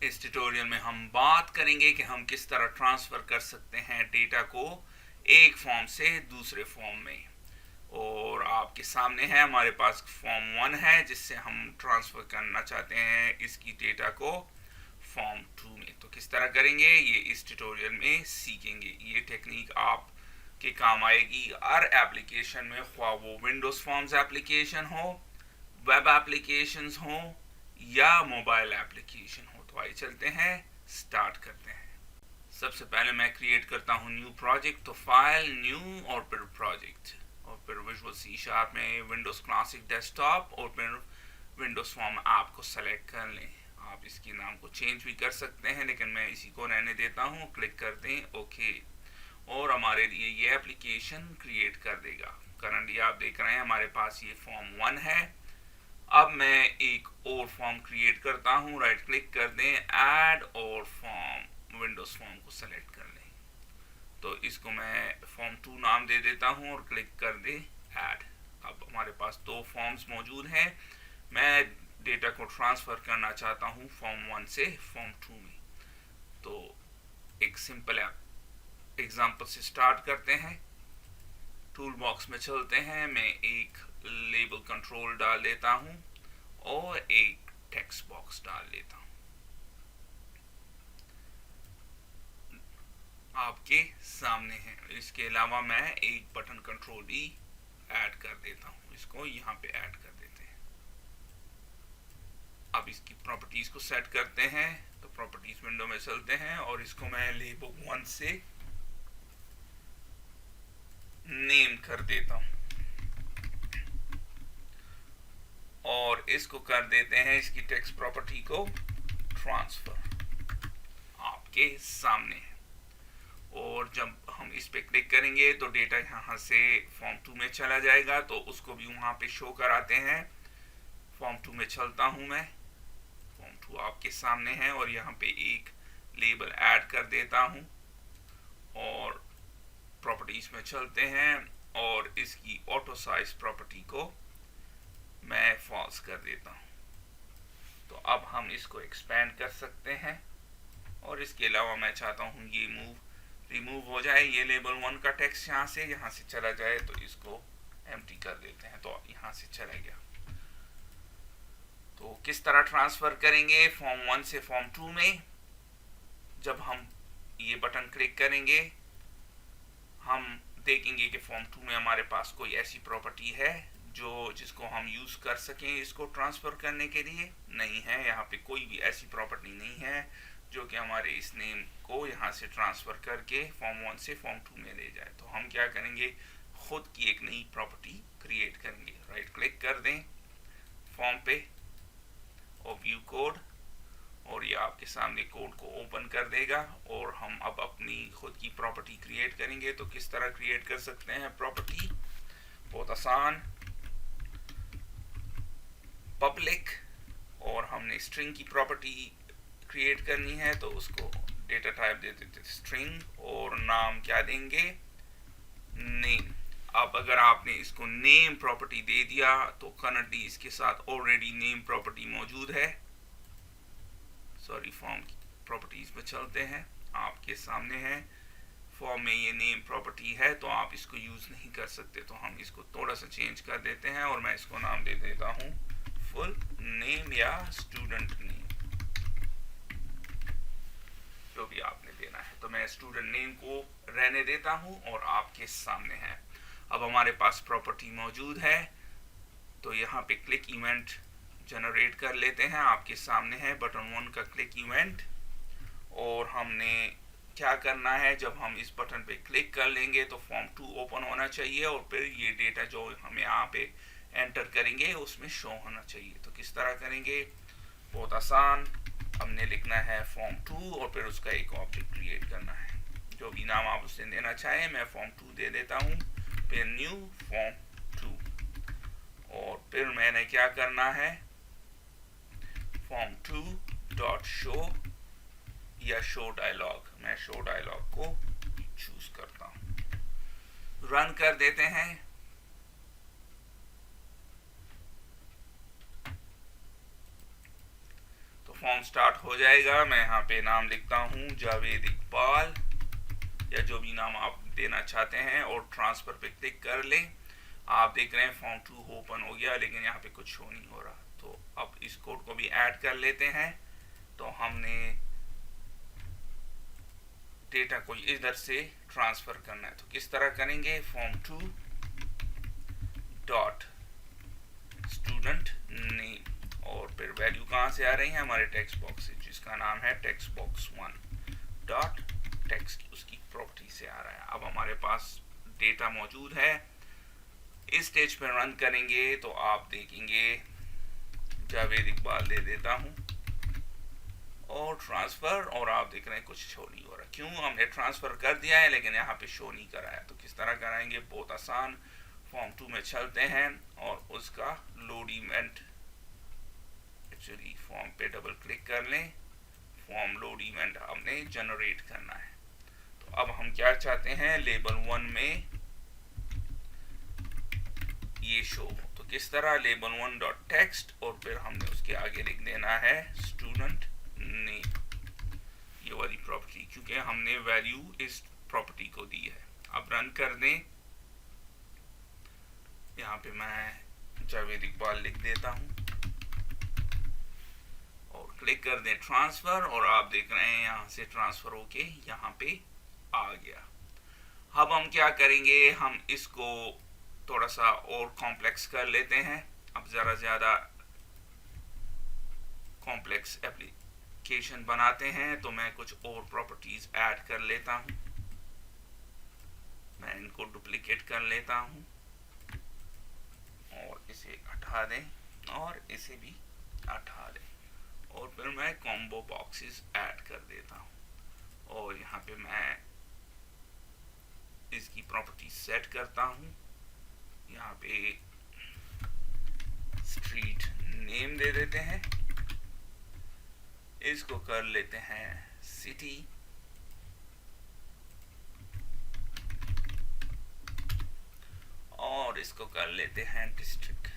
इस ट्यूटोरियल में हम बात करेंगे कि हम किस तरह ट्रांसफ़र कर सकते हैं डेटा को एक फॉर्म से दूसरे फॉर्म में। और आपके सामने है हमारे पास फॉर्म 1 है जिससे हम ट्रांसफ़र करना चाहते हैं इसकी डेटा को फॉर्म 2 में। तो किस तरह करेंगे ये इस ट्यूटोरियल में सीखेंगे। ये टेक्निक आप के काम आएगी हर एप्लीकेशन में, ख्वाह वो विंडोज़ फॉर्म्स एप्लीकेशन हो, वेब एप्लीकेशंस हो या मोबाइल एप्लीकेशन हो। तो आइए चलते हैं, स्टार्ट करते हैं। सबसे पहले मैं क्रिएट करता हूँ न्यू प्रोजेक्ट। तो फाइल, न्यू और फिर प्रोजेक्ट और फिर विजुअल सी शार्प में विंडोज़ क्लासिक डेस्कटॉप और फिर विंडोज़ फॉर्म ऐप को सेलेक्ट कर लें। आप इसके नाम को चेंज भी कर सकते हैं लेकिन मैं इसी को रहने देता हूँ। क्लिक कर दें ओके और हमारे लिए ये एप्लीकेशन क्रिएट कर देगा। करंटली आप देख रहे हैं हमारे पास ये फॉर्म 1 है। अब मैं एक और फॉर्म क्रिएट करता हूँ। राइट क्लिक कर दें, ऐड और फॉर्म, विंडोज फॉर्म को सेलेक्ट कर लें। तो इसको मैं फॉर्म 2 नाम दे देता हूँ और क्लिक कर दे ऐड। अब हमारे पास दो फॉर्म्स मौजूद हैं। मैं डेटा को ट्रांसफ़र करना चाहता हूँ फॉर्म 1 से फॉर्म 2 में। तो एक सिंपल एग्जांपल से स्टार्ट करते हैं। टूल बॉक्स में चलते हैं। मैं एक लेबल कंट्रोल डाल देता हूँ और एक टेक्स्ट बॉक्स डाल लेता हूँ। आपके सामने है। इसके अलावा मैं एक बटन कंट्रोल भी ऐड कर देता हूँ। इसको यहाँ पे ऐड कर देते हैं। अब इसकी प्रॉपर्टीज को सेट करते हैं। तो प्रॉपर्टीज विंडो में चलते हैं और इसको मैं लेबल 1 से नेम कर देता हूँ और इसको कर देते हैं इसकी टेक्स्ट प्रॉपर्टी को ट्रांसफर। आपके सामने है। और जब हम इस पे क्लिक करेंगे तो डेटा यहाँ से फॉर्म 2 में चला जाएगा। तो उसको भी वहाँ पे शो कराते हैं। फॉर्म 2 में चलता हूँ मैं। फॉर्म 2 आपके सामने है और यहाँ पे एक लेबल ऐड कर देता हूँ और प्रॉपर्टीज में चलते हैं और इसकी ऑटो साइज प्रॉपर्टी को मैं फॉल्स कर देता हूँ। तो अब हम इसको एक्सपेंड कर सकते हैं और इसके अलावा मैं चाहता हूँ ये रिमूव हो जाए। ये लेबल 1 का टेक्स्ट यहाँ से चला जाए। तो इसको एम्प्टी कर देते हैं। तो यहाँ से चला गया। तो किस तरह ट्रांसफर करेंगे फॉर्म 1 से फॉर्म 2 में। जब हम ये बटन क्लिक करेंगे हम देखेंगे कि फॉर्म 2 में हमारे पास कोई ऐसी प्रॉपर्टी है जिसको हम यूज कर सकें इसको ट्रांसफर करने के लिए। नहीं है, यहाँ पे कोई भी ऐसी प्रॉपर्टी नहीं है जो कि हमारे इस नेम को यहाँ से ट्रांसफर करके फॉर्म 1 से फॉर्म 2 में ले जाए। तो हम क्या करेंगे, खुद की एक नई प्रॉपर्टी क्रिएट करेंगे। राइट क्लिक कर दें फॉर्म पे और व्यू कोड और ये आपके सामने कोड को ओपन कर देगा और हम अब अपनी खुद की प्रॉपर्टी क्रिएट करेंगे। तो किस तरह क्रिएट कर सकते हैं प्रॉपर्टी, बहुत आसान। पब्लिक और हमने स्ट्रिंग की प्रॉपर्टी क्रिएट करनी है तो उसको डेटा टाइप दे देते स्ट्रिंग और नाम क्या देंगे, नेम। अब अगर आपने इसको नेम प्रॉपर्टी दे दिया तो करंटली इसके साथ ऑलरेडी नेम प्रॉपर्टी मौजूद है। सॉरी, फॉर्म की प्रॉपर्टीज में चलते हैं। आपके सामने है फॉर्म में ये नेम प्रॉपर्टी है तो आप इसको यूज नहीं कर सकते। तो हम इसको थोड़ा सा चेंज कर देते हैं और मैं इसको नाम दे देता हूँ फुल नेम या स्टूडेंट नेम, जो भी आपने देना है। तो मैं स्टूडेंट नेम को रहने देता हूँ और आपके सामने है। अब हमारे पास प्रॉपर्टी मौजूद है तो यहाँ पे क्लिक इवेंट जनरेट कर लेते हैं। आपके सामने है बटन 1 का क्लिक इवेंट और हमने क्या करना है, जब हम इस बटन पे क्लिक कर लेंगे तो फॉर्म 2 ओपन होना चाहिए और फिर ये डेटा जो हम यहाँ पे एंटर करेंगे उसमें शो होना चाहिए। तो किस तरह करेंगे, बहुत आसान। हमने लिखना है फॉर्म 2 और फिर उसका एक ऑब्जेक्ट क्रिएट करना है, जो भी नाम आप उसे देना चाहें। मैं फॉर्म 2 दे देता हूँ, फिर न्यू फॉर्म 2 और फिर मैंने क्या करना है, फॉर्म 2 डॉट शो या शो डायलॉग। मैं शो डायलॉग को चूज करता हूँ। रन कर देते हैं। तो फॉर्म स्टार्ट हो जाएगा। मैं यहाँ पे नाम लिखता हूँ जावेद इकबाल, या जो भी नाम आप देना चाहते हैं, और ट्रांसफर पे क्लिक कर लें। आप देख रहे हैं फॉर्म 2 ओपन हो गया, लेकिन यहाँ पे कुछ शो नहीं हो रहा। तो अब इस कोड को भी ऐड कर लेते हैं। तो हमने डेटा को इधर से ट्रांसफर करना है, तो किस तरह करेंगे? फॉर्म 2 डॉट स्टूडेंट नेम, और फिर वैल्यू कहाँ से आ रही है? हमारे टेक्स्ट बॉक्स से, जिसका नाम है टेक्स्ट बॉक्स 1 डॉट टेक्स्ट, उसकी प्रॉपर्टी से आ रहा है। अब हमारे पास डेटा मौजूद है। इस स्टेज पर रन करेंगे तो आप देखेंगे जावेद इकबाल दे देता हूँ और ट्रांसफर, और आप देख रहे हैं कुछ शो नहीं हो रहा। क्यों? हमने ट्रांसफर कर दिया है लेकिन यहाँ पे शो नहीं कराया। तो किस तरह कराएंगे? बहुत आसान। फॉर्म 2 में चलते हैं और उसका लोड इवेंट, एक्चुअली फॉर्म पे डबल क्लिक कर लें। फॉर्म लोड इवेंट हमने जनरेट करना है। तो अब हम क्या चाहते हैं? लेबल 1 में ये शो हो। तो किस तरह? लेबल 1 डॉट टेक्स्ट, और फिर हमने उसके आगे लिख देना है स्टूडेंट नेम, ये वाली प्रॉपर्टी, क्योंकि हमने वैल्यू इस प्रॉपर्टी को दी है। अब रन कर दें। यहाँ पे मैं जावेद इकबाल लिख देता हूँ और क्लिक कर दें ट्रांसफर, और आप देख रहे हैं यहाँ से ट्रांसफर होके यहाँ पे आ गया। अब हम क्या करेंगे? हम इसको थोड़ा सा और कॉम्प्लेक्स कर लेते हैं। अब ज़रा ज़्यादा कॉम्प्लेक्स एप्लीकेशन बनाते हैं, तो मैं कुछ और प्रॉपर्टीज़ ऐड कर लेता हूँ। मैं इनको डुप्लीकेट कर लेता हूँ और इसे हटा दें और इसे भी हटा दें, और फिर मैं कॉम्बो बॉक्सेस ऐड कर देता हूँ। और यहाँ पे मैं इसकी प्रॉपर्टी सेट करता हूँ। यहाँ पे स्ट्रीट नेम दे देते हैं, इसको कर लेते हैं सिटी, और इसको कर लेते हैं डिस्ट्रिक्ट।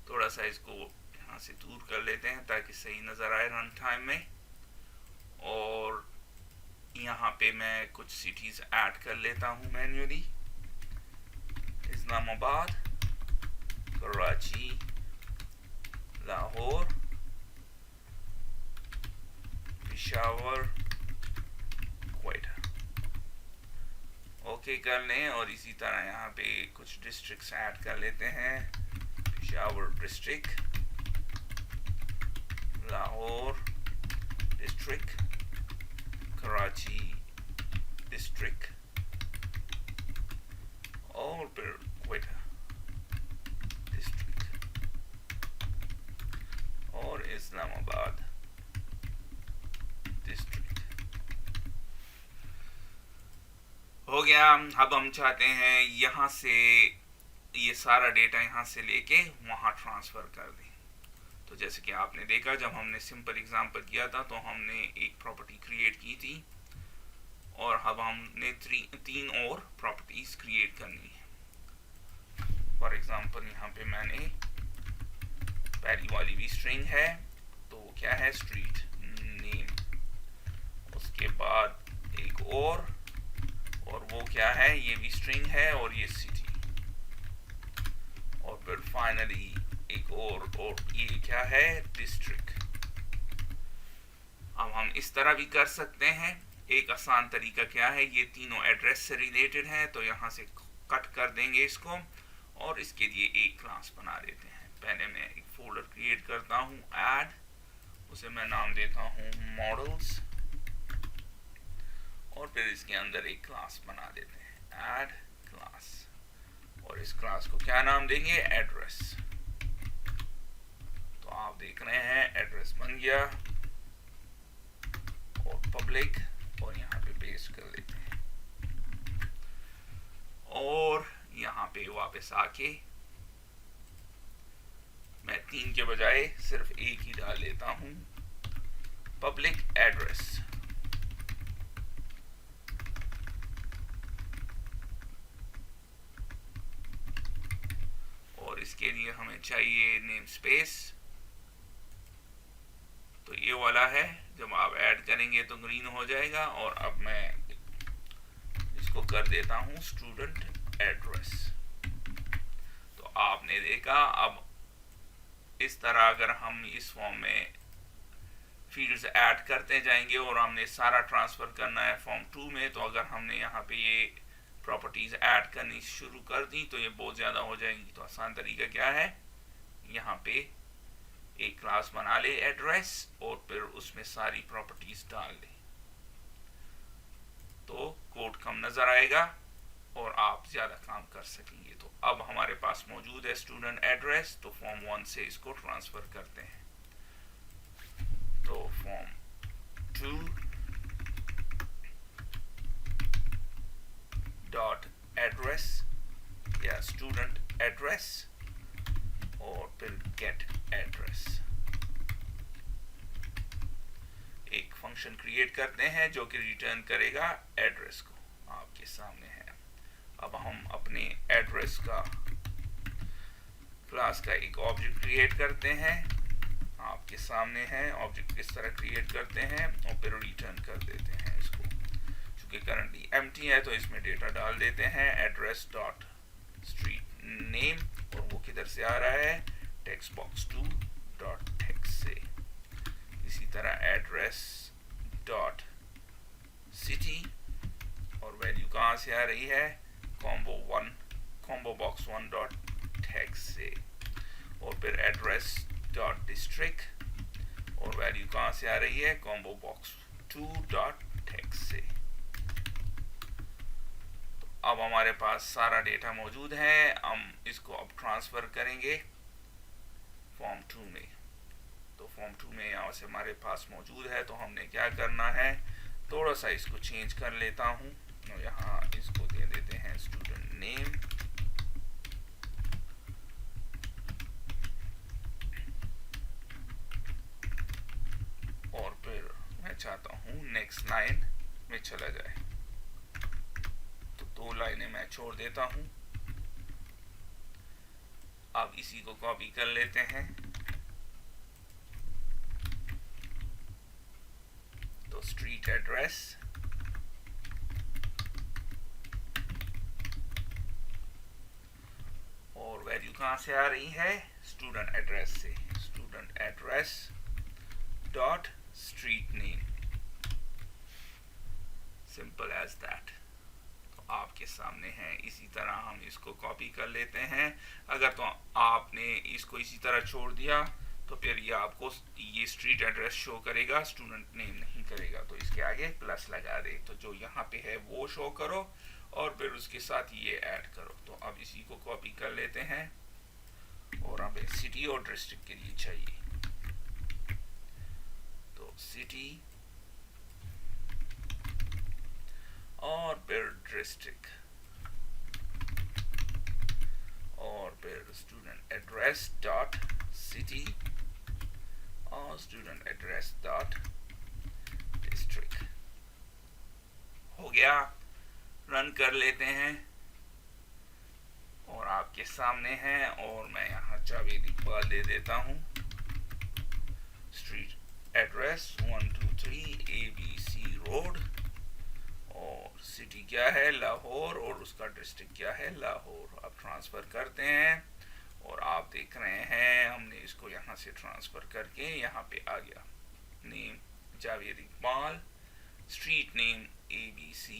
थोड़ा सा इसको यहाँ से दूर कर लेते हैं ताकि सही नजर आए रन टाइम में। और यहाँ पे मैं कुछ सिटीज ऐड कर लेता हूँ मैन्युअली। इस्लामाबाद, कराची, लाहौर, पेशावर, क्वेटा। ओके कर लें, और इसी तरह यहाँ पे कुछ डिस्ट्रिक्ट्स ऐड कर लेते हैं। Peshawar district, Lahore district, Karachi district, और फिर क्वेटा डिस्ट्रिक्ट, और इस्लामाबाद डिस्ट्रिक्ट। हो गया। अब हम चाहते हैं यहाँ से ये सारा डेटा यहाँ से लेके वहाँ ट्रांसफ़र कर दें। तो जैसे कि आपने देखा, जब हमने सिंपल एग्जांपल किया था तो हमने एक प्रॉपर्टी क्रिएट की थी, और अब हमने तीन और प्रॉपर्टीज क्रिएट करनी है। फॉर एग्जांपल यहाँ पे मैंने पहली वाली भी स्ट्रिंग है, तो वो क्या है? Street name. उसके बाद एक और वो क्या है? ये भी स्ट्रिंग है, और ये सिटी। और फिर फाइनली एक और ये क्या है? डिस्ट्रिक्ट। अब हम इस तरह भी कर सकते हैं। एक आसान तरीका क्या है? ये तीनों एड्रेस से रिलेटेड है, तो यहाँ से कट कर देंगे इसको, और इसके लिए एक क्लास बना देते हैं। पहले मैं एक फोल्डर क्रिएट करता हूँ, ऐड, उसे मैं नाम देता हूँ मॉडल्स, और फिर इसके अंदर एक क्लास बना देते हैं, ऐड क्लास, और इस क्लास को क्या नाम देंगे? एड्रेस। तो आप देख रहे हैं एड्रेस बन गया, और पब्लिक, और यहाँ पे पेस्ट कर लेते हैं, और यहाँ पे वापस आके मैं 3 के बजाय सिर्फ एक ही डाल लेता हूँ, पब्लिक एड्रेस। इसके लिए हमें चाहिए नेम स्पेस, तो ये वाला है, जब आप ऐड करेंगे तो ग्रीन हो जाएगा। और अब मैं इसको कर देता हूं स्टूडेंट एड्रेस। तो आपने देखा, अब इस तरह अगर हम इस फॉर्म में फील्ड्स ऐड करते जाएंगे और हमने सारा ट्रांसफर करना है फॉर्म 2 में, तो अगर हमने यहाँ पे ये प्रॉपर्टीज ऐड करनी शुरू कर दी तो ये बहुत ज़्यादा हो जाएंगी। तो आसान तरीका क्या है, यहाँ पे एक क्लास बना ले एड्रेस और फिर उसमें सारी प्रॉपर्टीज डाल ले, तो कोड कम नज़र आएगा और आप ज़्यादा काम कर सकेंगे। तो अब हमारे पास मौजूद है स्टूडेंट एड्रेस, तो फॉर्म 1 से इसको ट्रांसफ़र करते हैं। तो फॉर्म 2 डॉट एड्रेस या स्टूडेंट एड्रेस और फिर गेट एड्रेस, एक फंक्शन क्रिएट करते हैं जो कि रिटर्न करेगा एड्रेस को, आपके सामने है। अब हम अपने एड्रेस का क्लास का एक ऑब्जेक्ट क्रिएट करते हैं, आपके सामने है। ऑब्जेक्ट किस तरह क्रिएट करते हैं और फिर रिटर्न कर देते हैं इसको। चूंकि करंटली एम्प्टी है तो इसमें डेटा डाल देते हैं एड्रेस डॉट स्ट्रीट नेम, और वो किधर से आ रहा है, टेक्स्ट बॉक्स 2 डॉट टेक्स्ट से। इसी तरह एड्रेस डॉट सिटी, और वैल्यू कहाँ से आ रही है, कॉम्बो बॉक्स 1 डॉट टेक्स्ट से। और फिर एड्रेस डॉट डिस्ट्रिक्ट, और वैल्यू कहाँ से आ रही है, कॉम्बो बॉक्स 2 डॉट टेक्स्ट से। तो अब हमारे पास सारा डेटा मौजूद है, हम इसको अब ट्रांसफर करेंगे फॉर्म 2 में। तो फॉर्म 2 में यहाँ से हमारे पास मौजूद है, तो हमने क्या करना है, थोड़ा सा इसको चेंज कर लेता हूँ, और यहाँ इसको दे देते हैं स्टूडेंट नेम, और फिर मैं चाहता हूँ नेक्स्ट लाइन में चला जाए, तो 2 लाइनें मैं छोड़ देता हूँ। अब इसी को कॉपी कर लेते हैं, तो स्ट्रीट एड्रेस और वैल्यू कहाँ से आ रही है, स्टूडेंट एड्रेस से, student address dot street name, simple as that. तो आपके सामने है, इसी तरह हम इसको कॉपी कर लेते हैं। अगर तो आपने इसको इसी तरह छोड़ दिया तो फिर ये आपको ये स्ट्रीट एड्रेस शो करेगा, स्टूडेंट नेम नहीं करेगा। तो इसके आगे प्लस लगा दे, तो जो यहाँ पे है वो शो करो और फिर उसके साथ ये ऐड करो। तो अब इसी को कॉपी कर लेते हैं, और हमें सिटी और डिस्ट्रिक्ट के लिए चाहिए, तो सिटी और फिर डिस्ट्रिक्ट और फिर स्टूडेंट एड्रेस डॉट सिटी और स्टूडेंट एड्रेस डॉट डिस्ट्रिक्ट। हो गया, रन कर लेते हैं, और आपके सामने है। और मैं यहाँ जावेद इकबाल दे देता हूँ, स्ट्रीट एड्रेस 123 ABC रोड, और सिटी क्या है, लाहौर, और उसका डिस्ट्रिक्ट क्या है, लाहौर। अब ट्रांसफर करते हैं, और आप देख रहे हैं हमने इसको यहाँ से ट्रांसफर करके यहाँ पे आ गया, name Javed Iqbal, street name ABC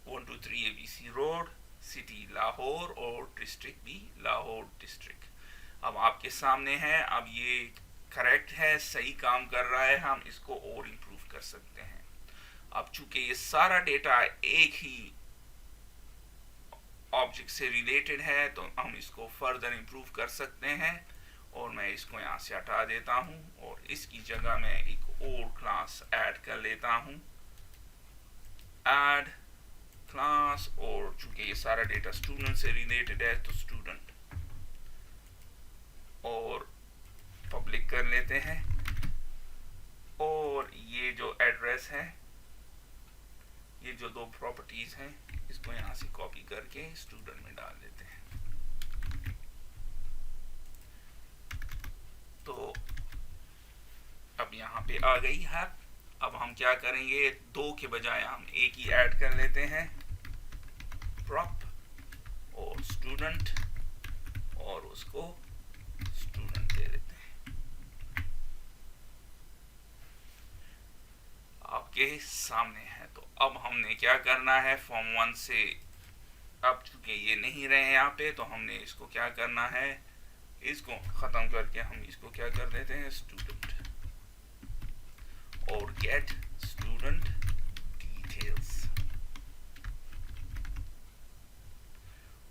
123 ABC road, city Lahore, और डिस्ट्रिक्ट भी लाहौर डिस्ट्रिक्ट। अब आपके सामने है, अब ये करेक्ट है, सही काम कर रहा है, हम इसको और इम्प्रूव कर सकते हैं। अब चूंकि ये सारा डेटा एक ही ऑब्जेक्ट से रिलेटेड है, तो हम इसको फर्दर इम्प्रूव कर सकते हैं। और मैं इसको यहाँ से हटा देता हूँ, और इसकी जगह मैं एक और क्लास ऐड कर लेता हूँ, ऐड क्लास, और चूंकि ये सारा डेटा स्टूडेंट से रिलेटेड है तो स्टूडेंट, और पब्लिक कर लेते हैं। और ये जो एड्रेस है, ये जो 2 प्रॉपर्टीज हैं, इसको यहाँ से कॉपी करके स्टूडेंट में डाल देते हैं। अब यहाँ पे आ गई है। अब हम क्या करेंगे, 2 के बजाय हम एक ही ऐड कर लेते हैं, prop और स्टूडेंट, और उसको स्टूडेंट दे देते हैं। आपके सामने है। तो अब हमने क्या करना है, फॉर्म 1 से अब चूंकि ये नहीं रहे यहाँ पे, तो हमने इसको क्या करना है, इसको खत्म करके हम इसको क्या कर देते हैं, स्टूडेंट, और गेट स्टूडेंट डिटेल्स,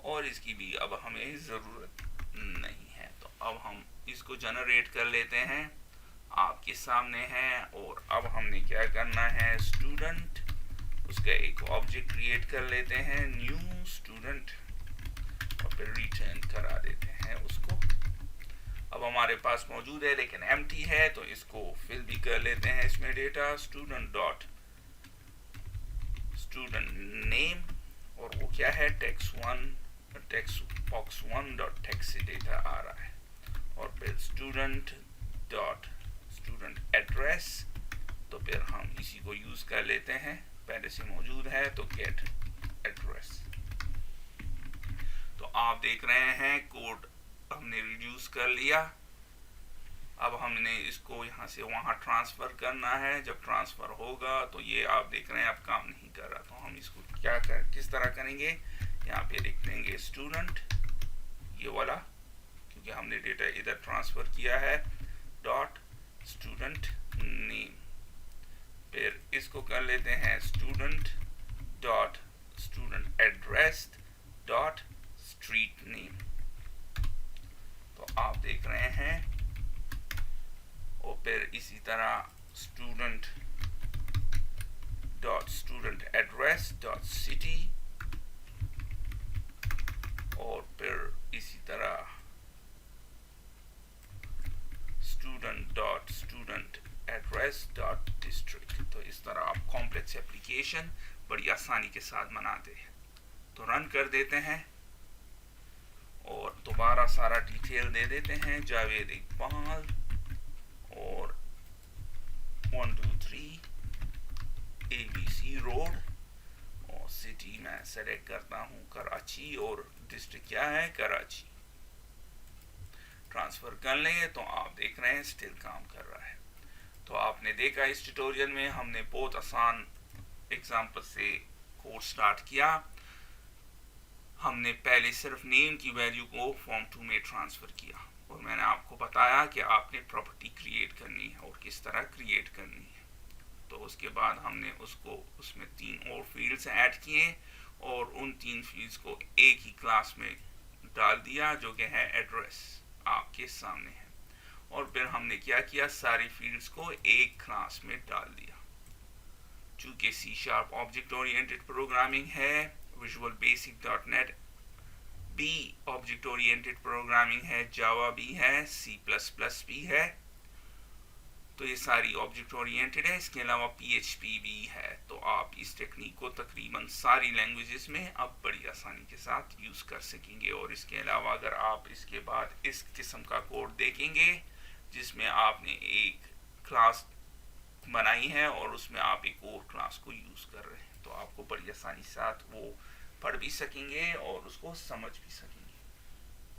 और इसकी भी अब हमें जरूरत नहीं है। तो अब हम इसको जनरेट कर लेते हैं, आपके सामने है। और अब हमने क्या करना है, स्टूडेंट, उसका एक ऑब्जेक्ट क्रिएट कर लेते हैं, न्यू स्टूडेंट, और फिर रिटर्न करा देते हैं उसको। अब हमारे पास मौजूद है लेकिन एम्प्टी है, तो इसको फिल भी कर लेते हैं इसमें data, student dot student name, और वो क्या है, टेक्स्ट बॉक्स 1 डॉट टेक्स्ट से डेटा आ रहा है, और फिर स्टूडेंट डॉट स्टूडेंट एड्रेस, तो फिर हम इसी को यूज कर लेते हैं, पहले से मौजूद है, तो गेट एड्रेस। तो आप देख रहे हैं कोड हमने रिड्यूस कर लिया। अब हमने इसको यहाँ से वहाँ ट्रांसफर करना है। जब ट्रांसफर होगा तो ये आप देख रहे हैं अब काम नहीं कर रहा, तो हम इसको किस तरह करेंगे, यहाँ पे लिख देंगे स्टूडेंट, ये वाला, क्योंकि हमने डेटा इधर ट्रांसफर किया है, डॉट स्टूडेंट नेम, फिर इसको कर लेते हैं student dot student address dot street name. तो आप देख रहे हैं, और फिर इसी तरह student dot student address dot city, और फिर इसी तरह student dot student address dot district. तो इस तरह आप कॉम्प्लेक्स एप्लीकेशन बड़ी आसानी के साथ बनाते हैं। तो रन कर देते हैं और दोबारा सारा डिटेल दे देते हैं, जावेद इकबाल, और 1 2 3 ABC रोड, और सिटी मैं सेलेक्ट करता हूँ कराची, और डिस्ट्रिक्ट क्या है, कराची। ट्रांसफर कर लेंगे तो आप देख रहे हैं स्टिल काम कर रहा है। तो आपने देखा इस ट्यूटोरियल में हमने बहुत आसान एग्जांपल से कोर्स स्टार्ट किया। हमने पहले सिर्फ नेम की वैल्यू को फॉर्म 2 में ट्रांसफर किया, और मैंने आपको बताया कि आपने प्रॉपर्टी क्रिएट करनी है और किस तरह क्रिएट करनी है। तो उसके बाद हमने उसमें 3 और फील्ड्स ऐड किए, और उन 3 फील्ड्स को एक ही क्लास में डाल दिया, जो कि है एड्रेस, आपके सामने है। और फिर हमने क्या किया, सारी फील्ड्स को एक क्लास में डाल दिया। चूंकि C# ऑब्जेक्ट ओरिएंटेड प्रोग्रामिंग है, विजुअल बेसिक .NET भी ऑब्जेक्ट ओरिएंटेड प्रोग्रामिंग है, जावा भी है, C++ भी है, तो ये सारी ऑब्जेक्ट ओरिएंटेड है। इसके अलावा PHP भी है। तो आप इस टेक्निक को तकरीबन सारी लैंग्वेजेस में अब बड़ी आसानी के साथ यूज कर सकेंगे। और इसके अलावा अगर आप इसके बाद इस किस्म का कोड देखेंगे जिसमें आपने एक क्लास बनाई है और उसमें आप एक और क्लास को यूज कर रहे हैं, तो आपको बड़ी आसानी के साथ वो पढ़ भी सकेंगे और उसको समझ भी सकेंगे।